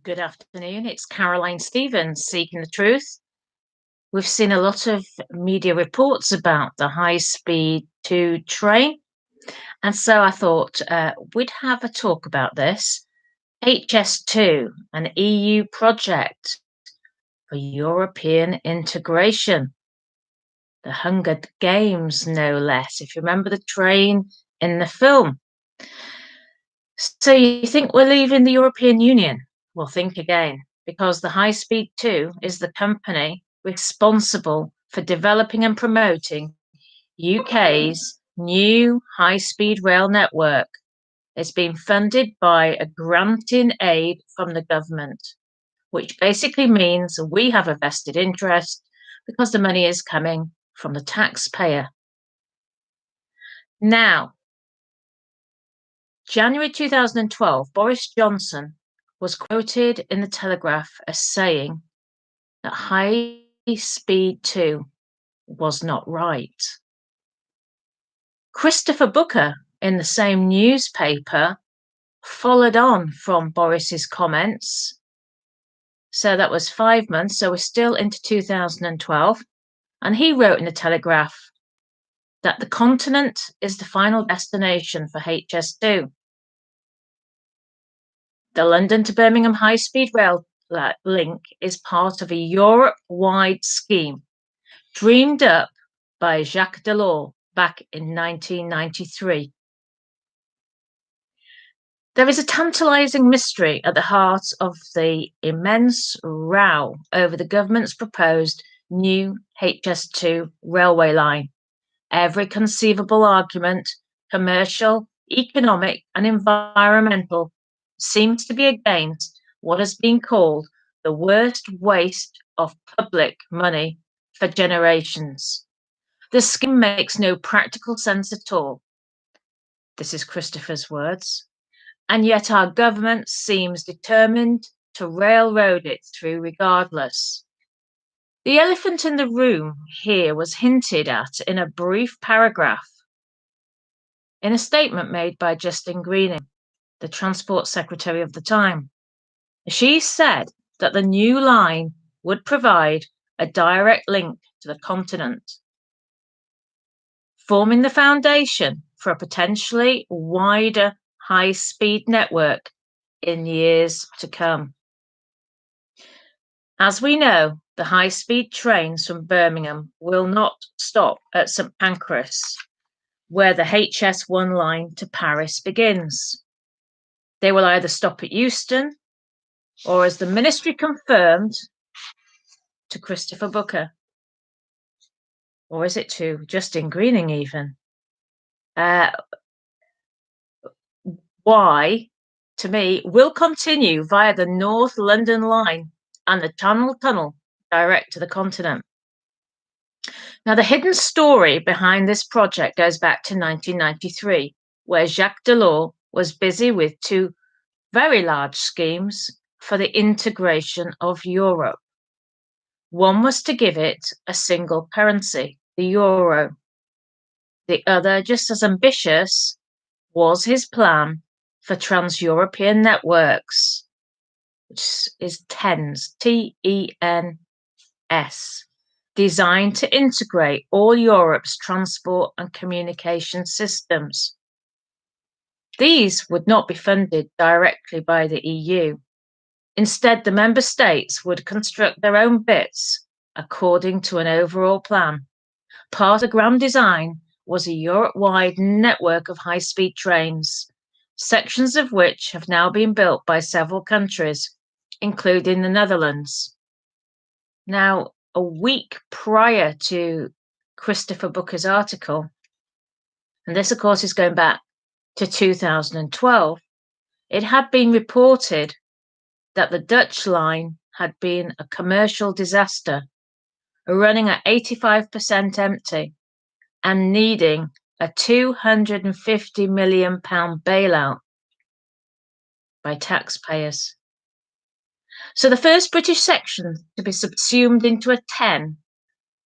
Good afternoon. It's Caroline Stevens seeking the truth. We've seen a lot of media reports about the high speed 2 train, and so I thought we'd have a talk about this. HS2, an EU project for European integration. The Hunger Games, no less, if you remember the train in the film. So you think we're leaving the European Union? Well, think again, because the High Speed 2 is the company responsible for developing and promoting UK's new high-speed rail network. It's been funded by a grant in aid from the government, which basically means we have a vested interest because the money is coming from the taxpayer. Now, January 2012, Boris Johnson was quoted in the Telegraph as saying that High Speed 2 was not right. Christopher Booker, in the same newspaper, followed on from Boris's comments. So that was 5 months, so we're still into 2012. And he wrote in the Telegraph that the continent is the final destination for HS2. The London to Birmingham high-speed rail link is part of a Europe-wide scheme dreamed up by Jacques Delors back in 1993. There is a tantalising mystery at the heart of the immense row over the government's proposed new HS2 railway line. Every conceivable argument, commercial, economic, and environmental, seems to be against what has been called the worst waste of public money for generations. The scheme makes no practical sense at all. This is Christopher's words. And yet our government seems determined to railroad it through regardless. The elephant in the room here was hinted at in a brief paragraph in a statement made by Justine Greening, the Transport Secretary of the time. She said that the new line would provide a direct link to the continent, forming the foundation for a potentially wider high-speed network in years to come. As we know, the high-speed trains from Birmingham will not stop at St Pancras, where the HS1 line to Paris begins. They will either stop at Euston, or as the ministry confirmed, to Christopher Booker. Or is it to Justine Greening even? Why, to me, will continue via the North London line and the Channel Tunnel direct to the continent. Now, the hidden story behind this project goes back to 1993, where Jacques Delors was busy with two very large schemes for the integration of Europe. One was to give it a single currency, the euro. The other, just as ambitious, was his plan for trans-European networks, which is TENS, T-E-N-S, designed to integrate all Europe's transport and communication systems. These would not be funded directly by the EU. Instead, the member states would construct their own bits according to an overall plan. Part of the grand design was a Europe-wide network of high-speed trains, sections of which have now been built by several countries, including the Netherlands. Now, a week prior to Christopher Booker's article, and this, of course, is going back to 2012, it had been reported that the Dutch line had been a commercial disaster, running at 85% empty and needing a £250 million bailout by taxpayers. So the first British section to be subsumed into a TEN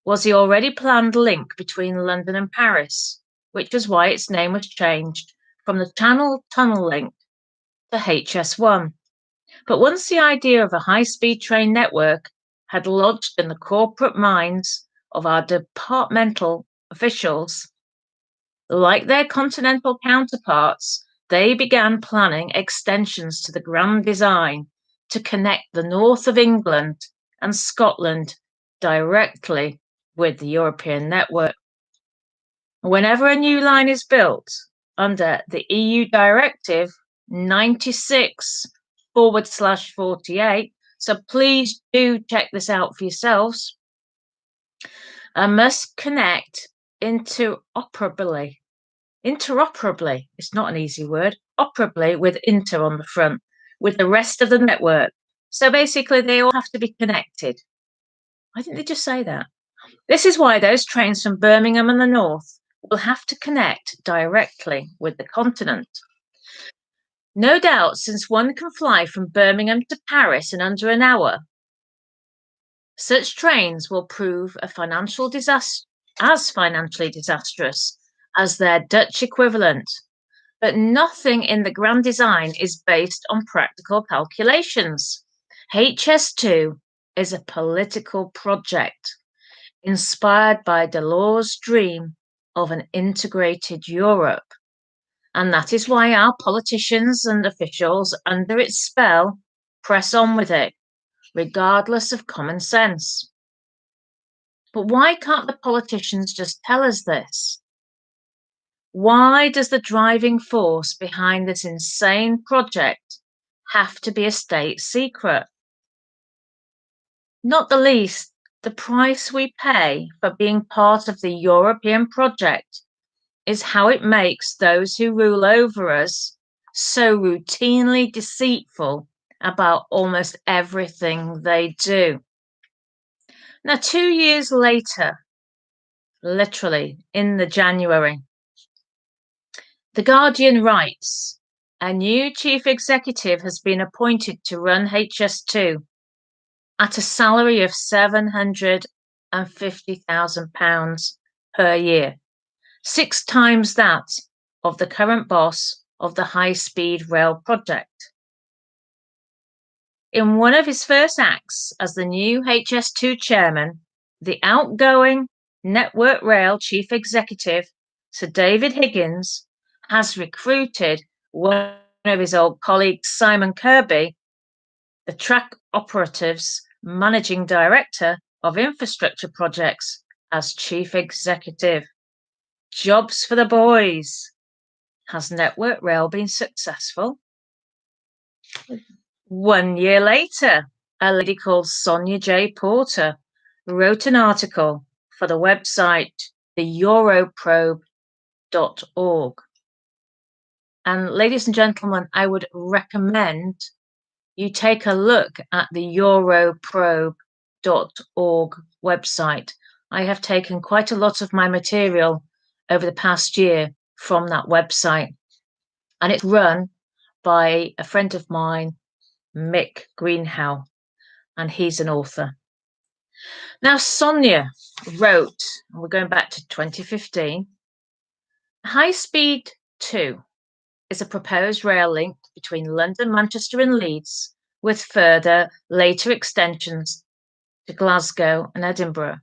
was the already planned link between London and Paris, which was why its name was changed from the Channel Tunnel link to HS1. But once the idea of a high-speed train network had lodged in the corporate minds of our departmental officials, like their continental counterparts, they began planning extensions to the Grand Design to connect the north of England and Scotland directly with the European network. Whenever a new line is built under the EU Directive 96/48, so please do check this out for yourselves, must connect interoperably. Interoperably, it's not an easy word, operably with inter on the front, with the rest of the network. So basically, they all have to be connected. Why didn't they just say that? This is why those trains from Birmingham and the north will have to connect directly with the continent. No doubt, since one can fly from Birmingham to Paris in under an hour, such trains will prove financially disastrous as their Dutch equivalent. But nothing in the Grand Design is based on practical calculations. HS2 is a political project inspired by Delors' dream of an integrated Europe. And that is why our politicians and officials under its spell press on with it, regardless of common sense. But why can't the politicians just tell us this? Why does the driving force behind this insane project have to be a state secret? Not the least, the price we pay for being part of the European project is how it makes those who rule over us so routinely deceitful about almost everything they do. Now, 2 years later, literally in the January, The Guardian writes, a new chief executive has been appointed to run HS2 at a salary of £750,000 per year, 6 times that of the current boss of the high-speed rail project. In one of his first acts as the new HS2 chairman, the outgoing Network Rail chief executive, Sir David Higgins, has recruited one of his old colleagues, Simon Kirby, the track operatives managing director of infrastructure projects, as chief executive. Jobs for the boys. Has Network Rail been successful? 1 year later, a lady called Sonia J. Porter wrote an article for the website theeuroprobe.org. And ladies and gentlemen, I would recommend you take a look at the europrobe.org website. I have taken quite a lot of my material over the past year from that website, and it's run by a friend of mine, Mick Greenhow, and he's an author. Now, Sonia wrote, and we're going back to 2015, High Speed 2 is a proposed rail link between London, Manchester and Leeds, with further later extensions to Glasgow and Edinburgh.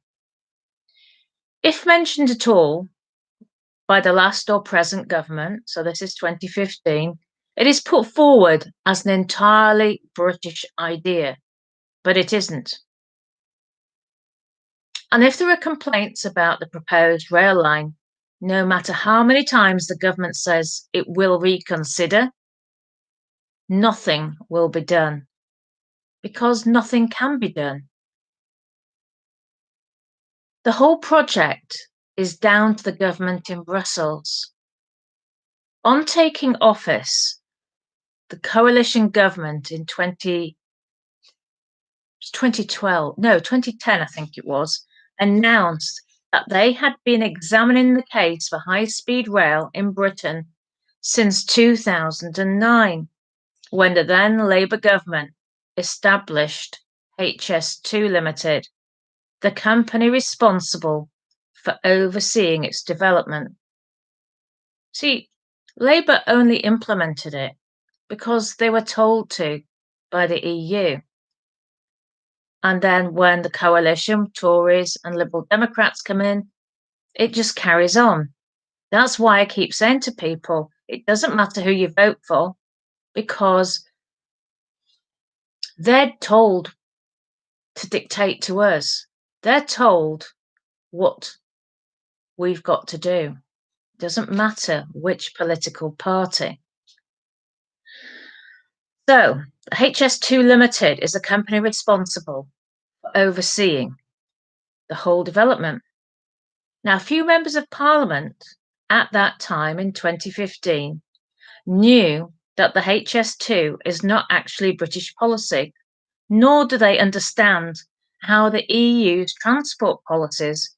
If mentioned at all by the last or present government, so this is 2015, it is put forward as an entirely British idea, but it isn't. And if there are complaints about the proposed rail line, no matter how many times the government says it will reconsider, nothing will be done, because nothing can be done. The whole project is down to the government in Brussels. On taking office, the coalition government in 2010, I think it was, announced that they had been examining the case for high-speed rail in Britain since 2009, when the then Labour government established HS2 Limited, the company responsible for overseeing its development. See, Labour only implemented it because they were told to, by the EU. And then when the coalition, Tories and Liberal Democrats come in, it just carries on. That's why I keep saying to people, it doesn't matter who you vote for, because they're told to dictate to us. They're told what we've got to do. It doesn't matter which political party. So, HS2 Limited is a company responsible for overseeing the whole development. Now, a few members of Parliament at that time in 2015 knew that the HS2 is not actually British policy, nor do they understand how the EU's transport policies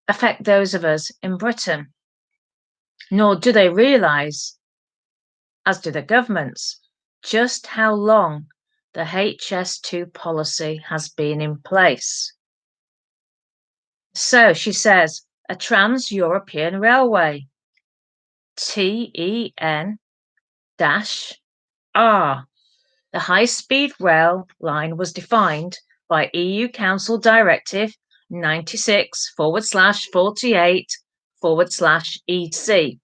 affect those of us in Britain. Nor do they realise, as do the governments, just how long the HS2 policy has been in place. So she says, a trans-European railway, TEN-R, the high-speed rail line was defined by EU Council Directive 96/48/EC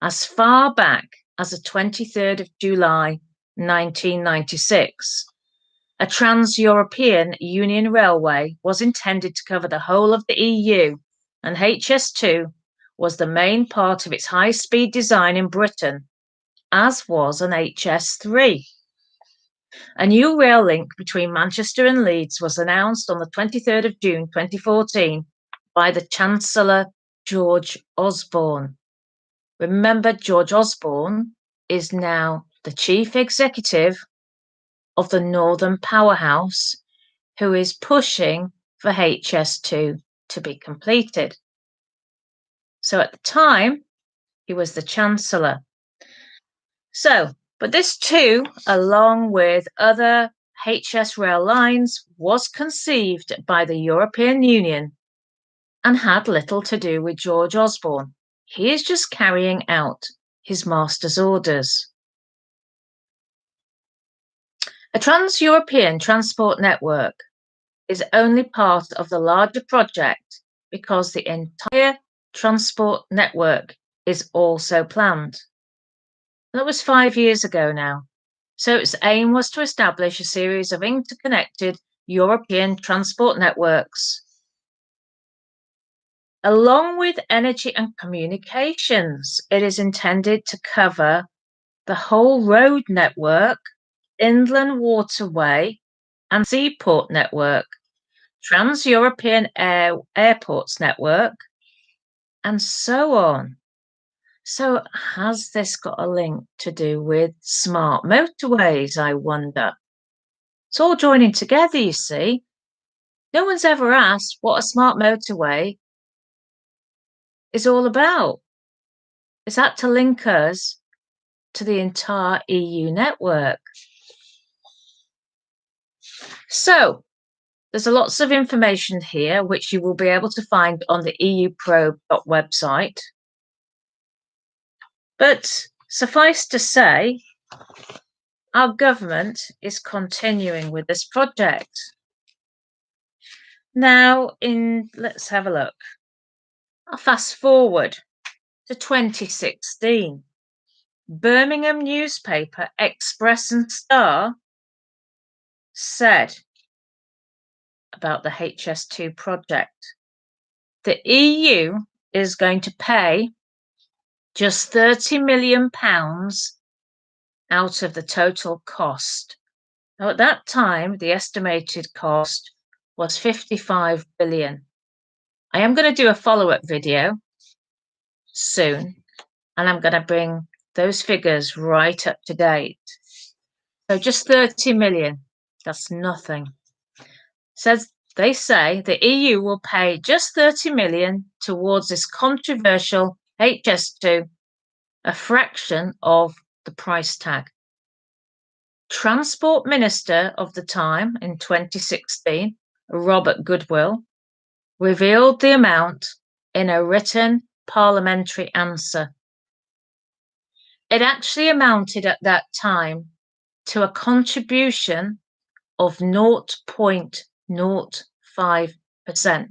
as far back as the 23rd of July 1996. A trans-European Union railway was intended to cover the whole of the EU, and HS2 was the main part of its high-speed design in Britain, as was an HS3. A new rail link between Manchester and Leeds was announced on the 23rd of June 2014 by the Chancellor George Osborne. Remember, George Osborne is now the Chief Executive of the Northern Powerhouse, who is pushing for HS2 to be completed. So at the time, he was the Chancellor. But this too, along with other HS rail lines, was conceived by the European Union and had little to do with George Osborne. He is just carrying out his master's orders. A trans-European transport network is only part of the larger project because the entire transport network is also planned. That was 5 years ago now. So its aim was to establish a series of interconnected European transport networks. Along with energy and communications, it is intended to cover the whole road network, inland waterway and seaport network, trans-European airports network, and so on. So has this got a link to do with smart motorways, I wonder? It's all joining together, you see. No one's ever asked what a smart motorway is all about. Is that to link us to the entire EU network? So there's lots of information here which you will be able to find on the euprobe.website. But suffice to say, our government is continuing with this project. Now, let's have a look. I'll fast forward to 2016. Birmingham newspaper Express and Star said about the HS2 project. The EU is going to pay just £30 million out of the total cost. Now, at that time, the estimated cost was 55 billion. I am going to do a follow-up video soon, and I'm going to bring those figures right up to date. So just 30 million, that's nothing. They say the EU will pay just 30 million towards this controversial HS2, a fraction of the price tag. Transport Minister of the time in 2016, Robert Goodwill, revealed the amount in a written parliamentary answer. It actually amounted at that time to a contribution of 0.05%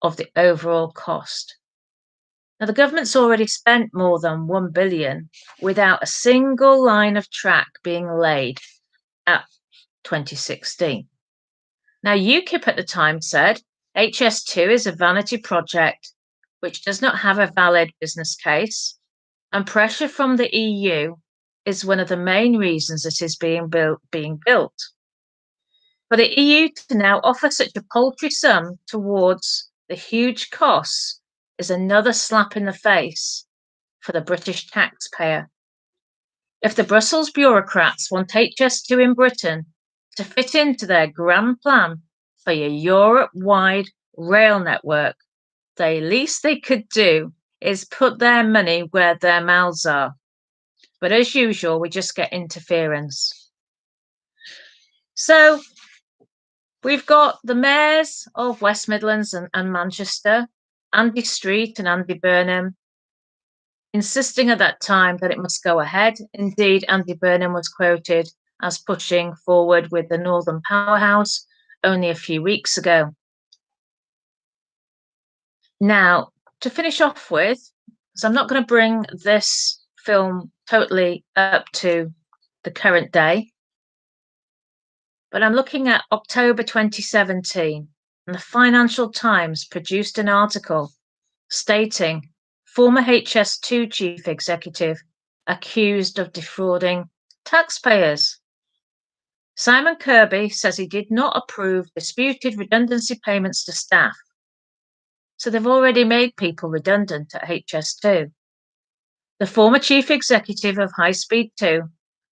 of the overall cost. Now, the government's already spent more than 1 billion without a single line of track being laid at 2016. Now, UKIP at the time said HS2 is a vanity project which does not have a valid business case, and pressure from the EU is one of the main reasons it is being built. For the EU to now offer such a paltry sum towards the huge costs is another slap in the face for the British taxpayer. If the Brussels bureaucrats want HS2 in Britain to fit into their grand plan for a Europe-wide rail network, the least they could do is put their money where their mouths are. But as usual, we just get interference. So we've got the mayors of West Midlands and Manchester, Andy Street and Andy Burnham, insisting at that time that it must go ahead. Indeed, Andy Burnham was quoted as pushing forward with the Northern Powerhouse only a few weeks ago. Now, to finish off with, because I'm not going to bring this film totally up to the current day, but I'm looking at October 2017, and the Financial Times produced an article stating former HS2 chief executive accused of defrauding taxpayers. Simon Kirby says he did not approve disputed redundancy payments to staff. So they've already made people redundant at HS2. The former chief executive of High Speed 2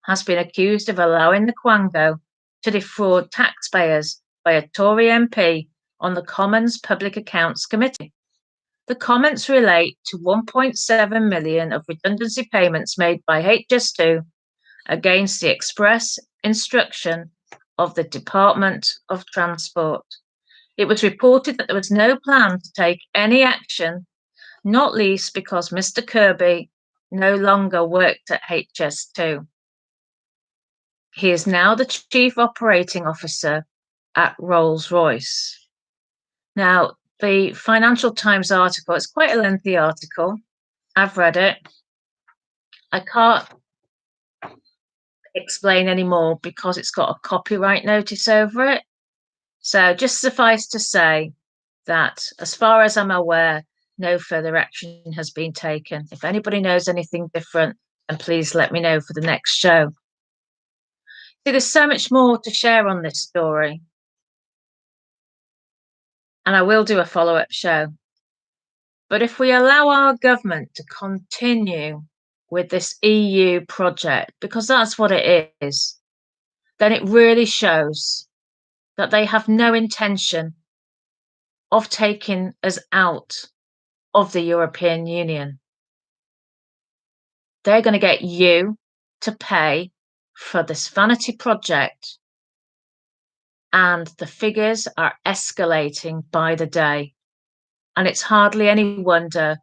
has been accused of allowing the Quango to defraud taxpayers by a Tory MP on the Commons Public Accounts Committee. The comments relate to 1.7 million of redundancy payments made by HS2 against the express instruction of the Department of Transport. It was reported that there was no plan to take any action, not least because Mr. Kirby no longer worked at HS2. He is now the Chief Operating Officer at Rolls-Royce. Now, the Financial Times article, it's quite a lengthy article. I've read it. I can't explain anymore because it's got a copyright notice over it. So just suffice to say that as far as I'm aware, no further action has been taken. If anybody knows anything different, then please let me know for the next show. See, there's so much more to share on this story. And I will do a follow-up show. But if we allow our government to continue with this EU project, because that's what it is, then it really shows that they have no intention of taking us out of the European Union. They're going to get you to pay for this vanity project, and the figures are escalating by the day. And it's hardly any wonder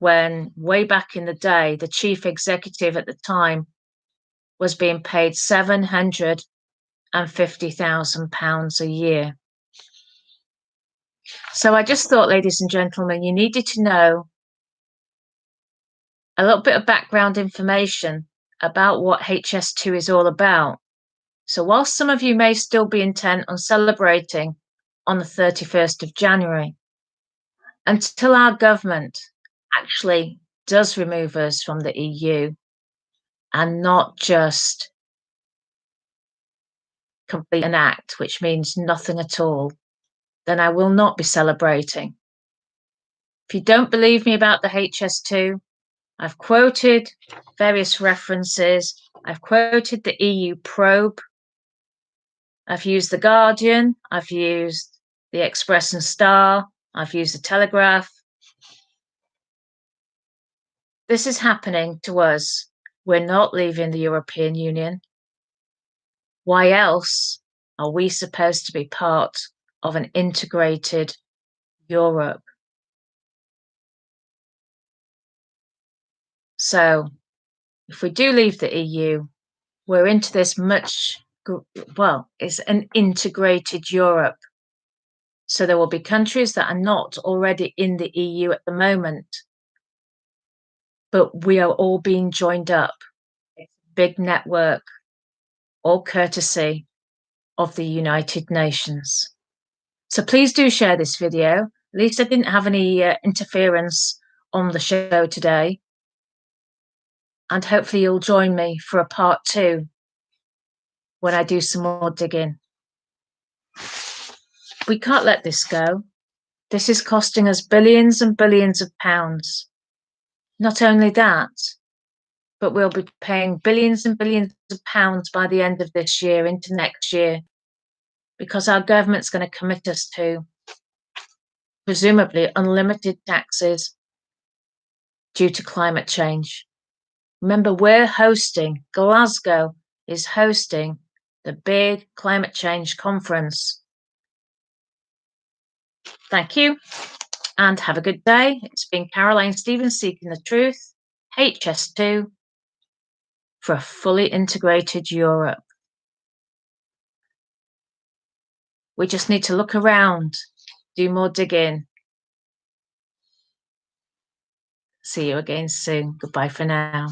when, way back in the day, the chief executive at the time was being paid £750,000 a year. So I just thought, ladies and gentlemen, you needed to know a little bit of background information about what HS2 is all about. So whilst some of you may still be intent on celebrating on the 31st of January, until our government actually does remove us from the EU and not just complete an act which means nothing at all, then I will not be celebrating. If you don't believe me about the HS2, I've quoted various references. I've quoted the EU probe. I've used The Guardian. I've used the Express and Star. I've used the Telegraph. This is happening to us. We're not leaving the European Union. Why else are we supposed to be part of an integrated Europe? So if we do leave the EU, We're into this it's an integrated Europe. So there will be countries that are not already in the EU at the moment, but we are all being joined up. It's a big network, all courtesy of the United Nations. So please do share this video. Lisa didn't have any interference on the show today. And hopefully you'll join me for a part 2 when I do some more digging. We can't let this go. This is costing us billions and billions of pounds. Not only that, but we'll be paying billions and billions of pounds by the end of this year into next year, because our government's going to commit us to presumably unlimited taxes due to climate change. Remember, Glasgow is hosting the big climate change conference. Thank you and have a good day. It's been Caroline Stevens, Seeking the Truth, HS2, for a fully integrated Europe. We just need to look around, do more digging. See you again soon. Goodbye for now.